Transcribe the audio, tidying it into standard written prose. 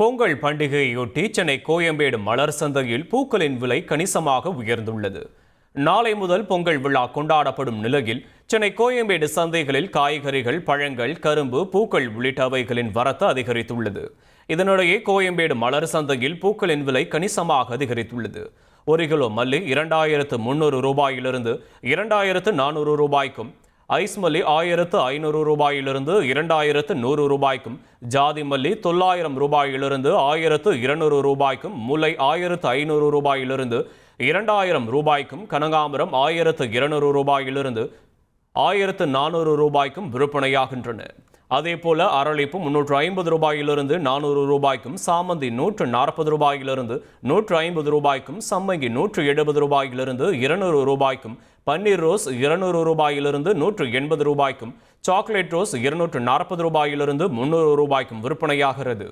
பொங்கல் பண்டிகையொட்டி சென்னை கோயம்பேடு மலர் சந்தையில் பூக்களின் விலை கணிசமாக உயர்ந்துள்ளது. நாளை முதல் பொங்கல் விழா கொண்டாடப்படும் நிலையில் சென்னை கோயம்பேடு சந்தைகளில் காய்கறிகள், பழங்கள், கரும்பு, பூக்கள் உள்ளிட்டவைகளின் வரத்து அதிகரித்துள்ளது. இதனிடையே கோயம்பேடு மலர் சந்தையில் பூக்களின் விலை கணிசமாக அதிகரித்துள்ளது. ஒரு கிலோ மல்லி 2300 ரூபாயிலிருந்து 2400 ரூபாய்க்கும், ஐஸ் மல்லி 1500 ரூபாயிலிருந்து 2100 ரூபாய்க்கும், ஜாதி மல்லி 900 ரூபாயிலிருந்து 1200 ரூபாய்க்கும், முல்லை 1500 ரூபாயிலிருந்து 2000 ரூபாய்க்கும், கனகாம்பரம் 1200 ரூபாயிலிருந்து 1400 ரூபாய்க்கும் விற்பனையாகின்றன. அதேபோல அரளிப்பு 350 ரூபாயிலிருந்து 400 ரூபாய்க்கும், சாமந்தி 140 ரூபாயிலிருந்து 150 ரூபாய்க்கும், சம்மங்கி 170 ரூபாயிலிருந்து 200 ரூபாய்க்கும், பன்னீர் ரோஸ் 200 ரூபாயிலிருந்து 180 ரூபாய்க்கும், சாக்லேட் ரோஸ் 240 ரூபாயிலிருந்து 300 ரூபாய்க்கும் விற்பனையாகிறது.